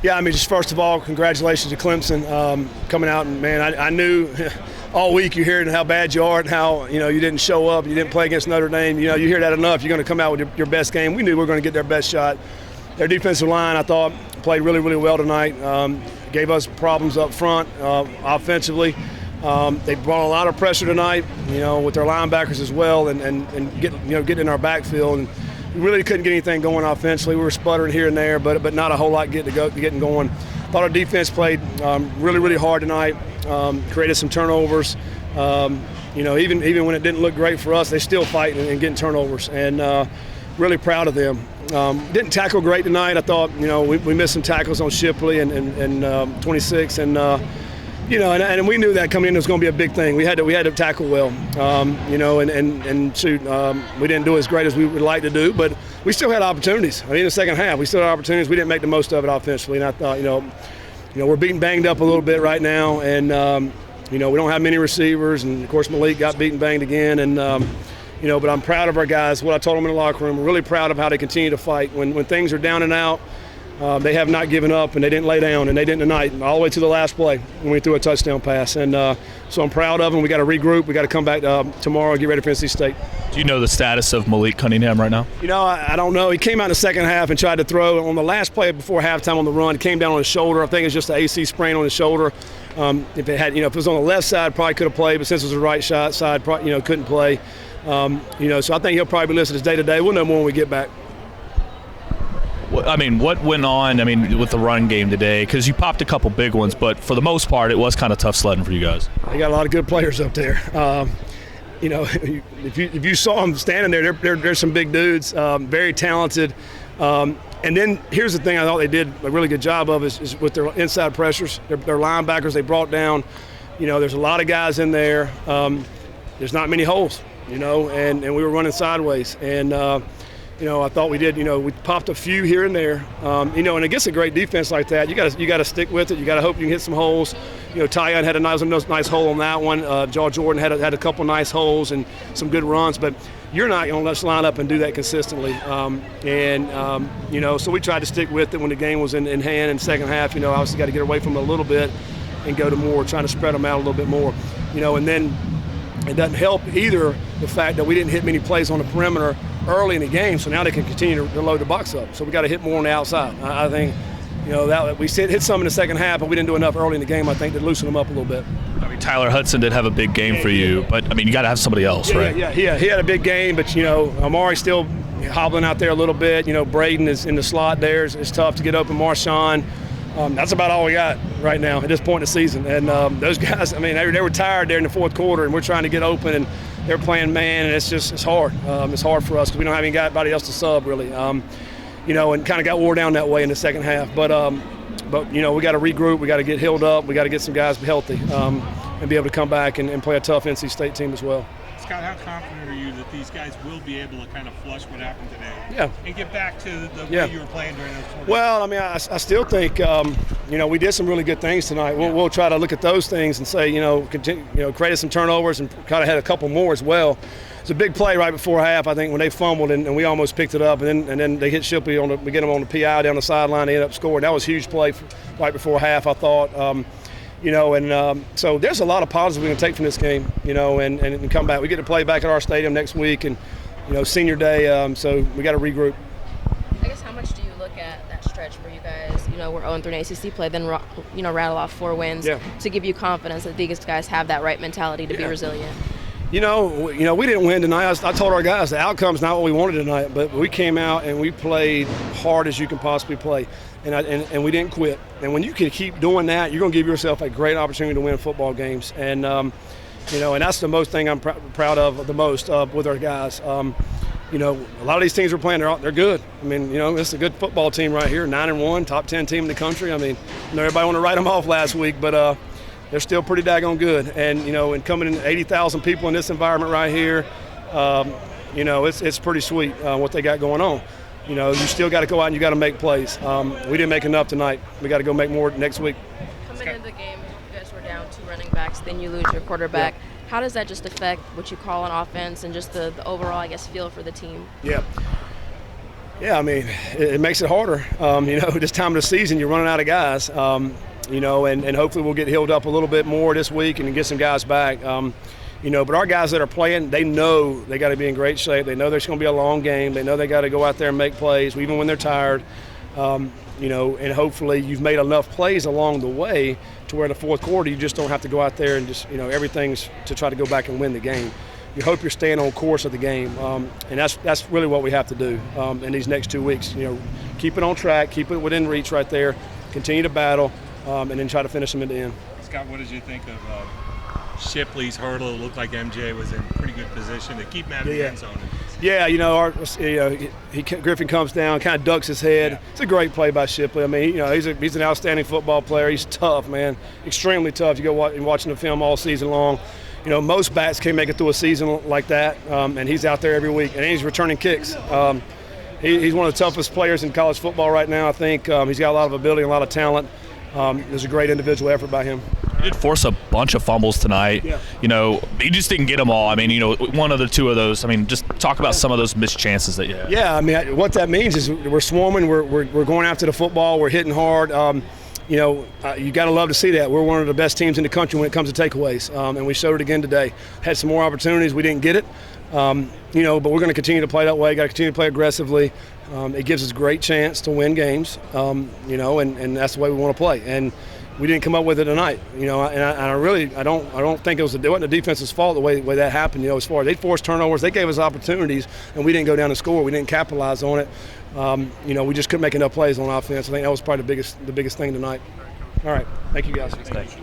Yeah, I mean, just first of all, congratulations to Clemson coming out. And, man, I knew all week you're hearing how bad you are and how, you didn't show up, you didn't play against Notre Dame. You hear that enough, you're going to come out with your best game. We knew we were going to get their best shot. Their defensive line, I thought, played really, really well tonight. Gave us problems up front offensively. They brought a lot of pressure tonight, with their linebackers as well, and getting in our backfield. And we really couldn't get anything going offensively. We were sputtering here and there, but not a whole lot getting going. Thought our defense played really, really hard tonight. Created some turnovers. Even when it didn't look great for us, they still fighting and getting turnovers. And really proud of them. Didn't tackle great tonight. I thought, we missed some tackles on Shipley and 26, and and we knew that coming in was going to be a big thing. We had to tackle well, and shoot, we didn't do as great as we would like to do, but we still had opportunities. I mean, in the second half, we still had opportunities. We didn't make the most of it offensively, and I thought, we're beaten banged up a little bit right now, and we don't have many receivers, and of course Malik got beaten banged again, and but I'm proud of our guys. What I told them in the locker room, we're really proud of how they continue to fight when things are down and out. They have not given up, and they didn't lay down, and they didn't tonight, all the way to the last play when we threw a touchdown pass. And so I'm proud of them. We got to regroup. We got to come back tomorrow and get ready for NC State. Do you know the status of Malik Cunningham right now? I don't know. He came out in the second half and tried to throw on the last play before halftime on the run. It came down on his shoulder. I think it's just an AC sprain on his shoulder. If it had, if it was on the left side, probably could have played, but since it was the right side, couldn't play. So I think he'll probably be listed as day-to-day. We'll know more when we get back. I mean, what went on, with the run game today? Because you popped a couple big ones, but for the most part, it was kind of tough sledding for you guys. They got a lot of good players up there. If you saw them standing there, they're some big dudes, very talented. And then here's the thing I thought they did a really good job of is with their inside pressures, their linebackers they brought down. There's a lot of guys in there. There's not many holes, and we were running sideways. And I thought we did. We popped a few here and there. And against a great defense like that, you got to stick with it. You got to hope you can hit some holes. Tyon had a nice hole on that one. George Jordan had a couple nice holes and some good runs. But you're not going to let's line up and do that consistently. So we tried to stick with it when the game was in hand in the second half. Obviously got to get away from it a little bit and go to more, trying to spread them out a little bit more. And then it doesn't help either the fact that we didn't hit many plays on the perimeter early in the game, so now they can continue to load the box up. So we got to hit more on the outside. I think, that we hit some in the second half, but we didn't do enough early in the game, I think, to loosen them up a little bit. Tyler Hudson did have a big game for you, but, you got to have somebody else, right? Yeah, he had a big game, but, Amari's still hobbling out there a little bit. Braden is in the slot there. It's tough to get open. Marshawn, that's about all we got right now at this point in the season. And those guys, they were tired there in the fourth quarter, and we're trying to get open, and they're playing man, and it's hard. It's hard for us because we don't have anybody else to sub, really. And kind of got wore down that way in the second half. But we got to regroup. We got to get healed up. We got to get some guys healthy and be able to come back and play a tough NC State team as well. Scott, how confident are you that these guys will be able to kind of flush what happened today? Yeah. And get back to the way you were playing during those tournaments? Well, I still think, we did some really good things tonight. We'll try to look at those things and say, created some turnovers and kind of had a couple more as well. It's a big play right before half, I think, when they fumbled and we almost picked it up. And then they hit Shipley we get them on the PI down the sideline. They ended up scoring. That was a huge play right before half, I thought. So there's a lot of positives we can take from this game, and come back. We get to play back at our stadium next week, and senior day. So we got to regroup. I guess how much do you look at that stretch where you guys, we're 0-3 in ACC play, then rattle off 4 wins to give you confidence that these guys have that right mentality to be resilient? We didn't win tonight. I told our guys the outcome's not what we wanted tonight, but we came out and we played hard as you can possibly play, and we didn't quit. And when you can keep doing that, you're going to give yourself a great opportunity to win football games. And and that's the most thing I'm proud of the most with our guys. A lot of these teams we're playing, they're good. It's a good football team right here, 9-1, top 10 team in the country. Everybody want to write them off last week, but they're still pretty daggone good. And coming in 80,000 people in this environment right here, it's pretty sweet what they got going on. You still got to go out and you got to make plays. We didn't make enough tonight. We got to go make more next week. Coming into the game, you guys were down 2 running backs, then you lose your quarterback. Yeah. How does that just affect what you call on offense and just the overall, feel for the team? Yeah. Yeah, I mean, it makes it harder. This time of the season, you're running out of guys. And hopefully we'll get healed up a little bit more this week and get some guys back. But our guys that are playing, they know they got to be in great shape. They know there's going to be a long game. They know they got to go out there and make plays, even when they're tired. And hopefully you've made enough plays along the way to where in the fourth quarter you just don't have to go out there and just, everything's to try to go back and win the game. You hope you're staying on course of the game, and that's really what we have to do in these next 2 weeks. Keep it on track, keep it within reach right there, continue to battle, and then try to finish them at the end. Scott, what did you think of Shipley's hurdle? It looked like MJ was in pretty good position to keep him out of the end zone. Yeah, Griffin comes down, kind of ducks his head. Yeah. It's a great play by Shipley. I mean, he's an outstanding football player. He's tough, man, extremely tough. You go watching the film all season long. Most backs can't make it through a season like that, and he's out there every week, and he's returning kicks. He's one of the toughest players in college football right now, I think. He's got a lot of ability and a lot of talent. There's a great individual effort by him. You did force a bunch of fumbles tonight. Yeah. You just didn't get them all. I mean, one of the two of those. I mean, just talk about some of those missed chances that you had. Yeah, I mean, what that means is we're swarming, we're going after the football, we're hitting hard. You got to love to see that. We're one of the best teams in the country when it comes to takeaways, and we showed it again today. Had some more opportunities, we didn't get it. But we're going to continue to play that way. Got to continue to play aggressively. It gives us a great chance to win games. And that's the way we want to play. And we didn't come up with it tonight. And I don't think it wasn't the defense's fault the way that happened. As far as they forced turnovers, they gave us opportunities, and we didn't go down and score. We didn't capitalize on it. We just couldn't make enough plays on offense. I think that was probably the biggest thing tonight. All right, thank you guys. Thanks.